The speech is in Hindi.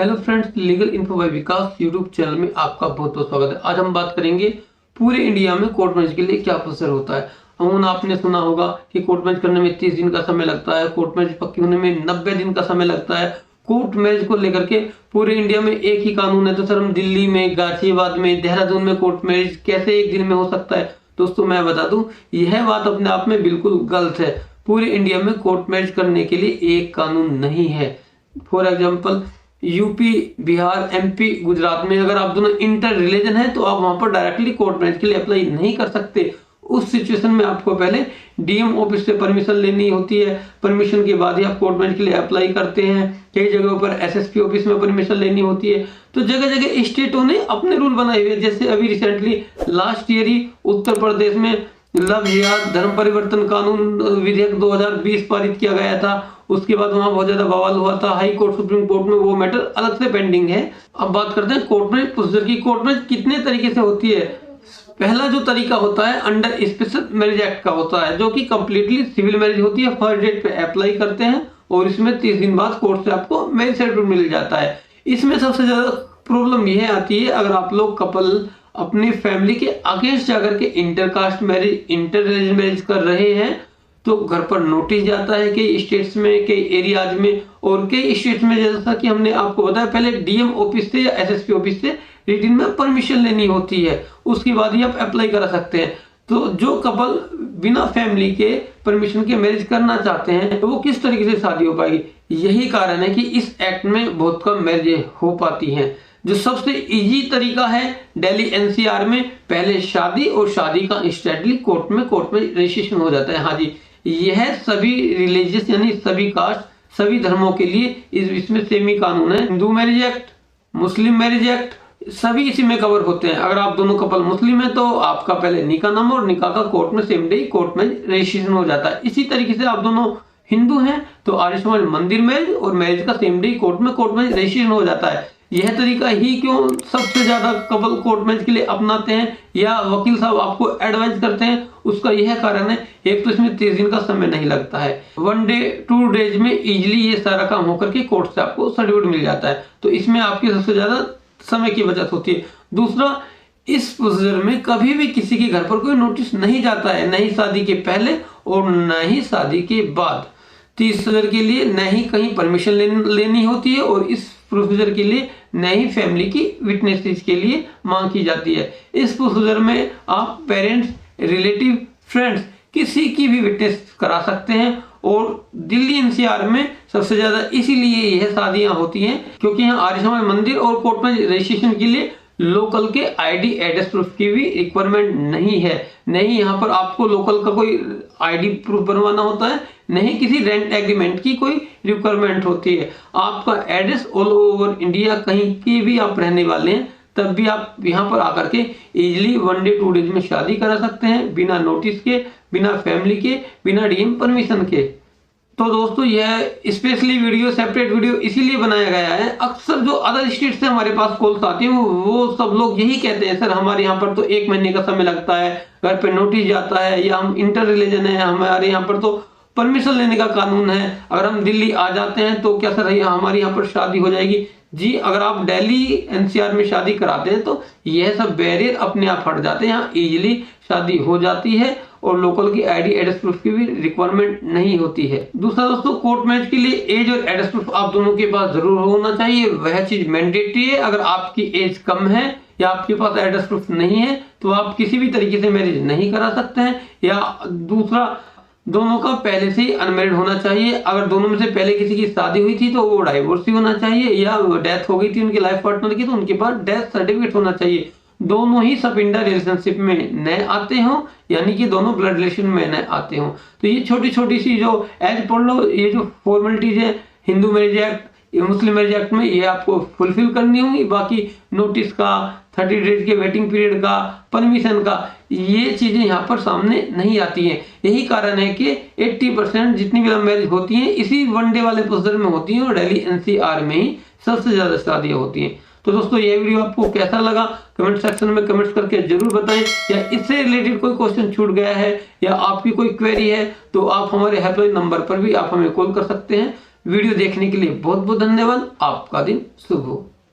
Hello friends, legal info by Vikas YouTube channel में आपका बहुत बहुत स्वागत है। आज हम बात करेंगे पूरे इंडिया में कोर्ट मैरिज के लिए क्या प्रोसेस होता है। अमूमन आपने सुना होगा कि कोर्ट मैरिज करने में 30 दिन का समय लगता है, कोर्ट मैरिज पक्की होने में 90 दिन का समय लगता है। कोर्ट मैरिज को लेकर के पूरे इंडिया में एक ही कानून है, तो सर हम दिल्ली में, गाजियाबाद में, देहरादून में कोर्ट मैरिज कैसे एक दिन में हो सकता है? दोस्तों मैं बता दूं, यह बात अपने आप में बिल्कुल गलत है। पूरे इंडिया में कोर्ट मैरिज करने के लिए एक कानून नहीं है। For example UP, Bihar, MP, Gujarat में अगर आप दोनों इंटर रिलीजन है तो आप वहां पर डायरेक्टली कोर्ट मैरिज के लिए अप्लाई नहीं कर सकते। उस सिचुएशन में आपको पहले डीएम ऑफिस से परमिशन लेनी होती है। परमिशन के बाद ही आप कोर्ट मैरिज के लिए अप्लाई करते हैं। कई जगहों पर एसएसपी ऑफिस में परमिशन लेनी होती है। तो जगह जगह स्टेटों ने अपने रूल बनाए हुए, जैसे अभी रिसेंटली लास्ट ईयर ही उत्तर प्रदेश में लव जिहाद धर्म परिवर्तन कानून विधेयक 2020 पारित किया गया था। उसके बाद वहां बहुत ज्यादा बवाल हुआ था। हाई कोर्ट, सुप्रीम कोर्ट में वो मैटर अलग से पेंडिंग है। अब बात करते हैं कोर्ट मैरिज प्रोसीजर की। कोर्ट मैरिज कितने तरीके से होती है? पहला जो तरीका होता है अंडर स्पेशल मैरिज एक्ट का होता है, जो कि कंप्लीटली सिविल मैरिज होती है। फर्स्ट डेट पे अप्लाई करते हैं और इसमें 30 दिन बाद कोर्ट से आपको मैरिज सर्टिफिकेट मिल जाता है। इसमें सबसे ज्यादा प्रॉब्लम यह आती है अगर आप लोग कपल अपनी फैमिली के अगेंस्ट जाकर के intercaste marriage, inter religion marriage कर रहे हैं, तो घर पर नोटिस जाता है कई स्टेट्स में, कई एरियाज में। और कई स्टेट्स में जैसा कि हमने आपको बताया, पहले डीएम ऑफिस से या एसएसपी ऑफिस से रिटन में परमिशन लेनी होती है, उसके बाद ही आप अप्लाई करा सकते हैं। तो जो कपल बिना फैमिली के परमिशन के मैरिज करना चाहते हैं तो वो किस तरीके से शादी हो पाएगी? यही कारण है कि इस एक्ट में बहुत कम मैरिज हो पाती हैं। जो सबसे इजी तरीका है, दिल्ली एनसीआर में पहले शादी और शादी का इंस्टेंटली कोर्ट में रजिस्ट्रेशन हो जाता है। हाँ जी, यह सभी रिलीजियस यानी सभी कास्ट, सभी धर्मों के लिए इसमें सेम ही कानून है। हिंदू मैरिज एक्ट, मुस्लिम मैरिज एक्ट, सभी इसी में कवर होते हैं। अगर आप दोनों कपल मुस्लिम है तो आपका पहले निकाह नामा और निकाह का कोर्ट में सेम डे कोर्ट में रजिस्ट्रेशन हो जाता है। इसी तरीके से आप दोनों हिंदू हैं तो आर्य समाज मंदिर मैरिज और मैरिज का सेम डे कोर्ट में रजिस्ट्रेशन हो जाता है। यह तरीका ही क्यों सबसे ज्यादा कपल कोर्ट मैरिज के लिए अपनाते हैं या वकील साहब आपको एडवाइस करते हैं, उसका यह कारण है, एक तो इसमें 30 दिन का समय नहीं लगता है। 1 डे 2 डेज में इजिली ये सारा काम होकर के कोर्ट से आपको सर्टिफिकेट मिल जाता है। तो इसमें आपकी सबसे ज्यादा समय की बचत होती है। दूसरा, इस प्रोसीजर में कभी भी किसी के घर पर कोई नोटिस नहीं जाता है, न ही शादी के पहले और न ही शादी के बाद। 30,000 के लिए न ही कहीं परमिशन लेनी होती है और इस प्रोसीजर के लिए न ही फैमिली की विटनेसेस के लिए मांग की जाती है। इस प्रोसीजर में आप पेरेंट्स, रिलेटिव, फ्रेंड्स किसी की भी विटनेस करा सकते हैं। और दिल्ली एनसीआर में सबसे ज्यादा इसीलिए यह शादियां होती हैं क्योंकि यहाँ आर्य समाज मंदिर और कोर्ट में रजिस्ट्रेशन के लिए लोकल के आईडी एड्रेस प्रूफ की भी रिक्वायरमेंट नहीं है। नहीं यहाँ पर आपको लोकल का कोई आईडी प्रूफ बनवाना होता है, नहीं किसी रेंट एग्रीमेंट की कोई रिक्वायरमेंट होती है। आपका एड्रेस ऑल ओवर इंडिया कहीं के भी आप रहने वाले हैं तब भी आप यहाँ पर आकर के इजिली 1 डे 2 डेज में शादी करा सकते हैं, बिना नोटिस के, बिना फैमिली के, बिना डीएम परमिशन के। तो दोस्तों यह स्पेशली वीडियो, सेपरेट वीडियो इसीलिए बनाया गया है। अक्सर जो अदर स्टेट से हमारे पास कॉल्स आती है वो सब लोग यही कहते हैं, सर हमारे यहाँ पर तो 1 महीने का समय लगता है, घर पे नोटिस जाता है, या हम इंटर रिलीजन है, हमारे यहाँ पर तो परमिशन लेने का कानून है, अगर हम दिल्ली आ जाते हैं तो क्या सर हमारे यहाँ पर शादी हो जाएगी? जी, अगर आप दिल्ली एनसीआर में शादी कराते हैं तो यह सब बैरियर अपने आप हट जाते हैं, यहाँ इजिली शादी हो जाती है और लोकल की आईडी एड्रेस प्रूफ की भी रिक्वायरमेंट नहीं होती है। दूसरा दोस्तों, कोर्ट मैरिज के लिए एज और एड्रेस प्रूफ आप दोनों के पास जरूर होना चाहिए, वह चीज मैंडेटरी है। अगर आपकी एज कम है या आपके पास एड्रेस प्रूफ नहीं है तो आप किसी भी तरीके से मैरिज नहीं करा सकते हैं। या दूसरा, दोनों का पहले से ही अनमैरिड होना चाहिए। अगर दोनों में से पहले किसी की शादी हुई थी तो वो डाइवोर्स ही होना चाहिए, या डेथ हो गई थी उनके लाइफ पार्टनर की तो उनके पास डेथ सर्टिफिकेट होना चाहिए। दोनों ही सब इंडर रिलेशनशिप में नए आते हो, यानी कि दोनों ब्लड रिलेशन में नए आते हो। तो ये छोटी छोटी सी जो एज पढ़ लो, ये जो फॉर्मेलिटीज है हिंदू मैरिज एक्ट, मुस्लिम मैरिज एक्ट में, ये आपको फुलफिल करनी होंगी। बाकी नोटिस का, 30 डेज के वेटिंग पीरियड का, परमिशन का, ये चीजें यहाँ पर सामने नहीं आती हैं। यही कारण है कि 80% जितनी भी मैरिज होती हैं इसी 1 डे वाले प्रोसीजर में होती हैं और दिल्ली एनसीआर में ही सबसे ज्यादा शादियां होती हैं। तो दोस्तों ये वीडियो आपको कैसा लगा कमेंट सेक्शन में कमेंट्स करके जरूर बताएं, या इससे रिलेटेड कोई क्वेश्चन छूट गया है या आपकी कोई क्वेरी है तो आप हमारे हेल्पलाइन नंबर पर भी आप हमें कॉल कर सकते हैं। वीडियो देखने के लिए बहुत बहुत धन्यवाद। आपका दिन शुभ हो।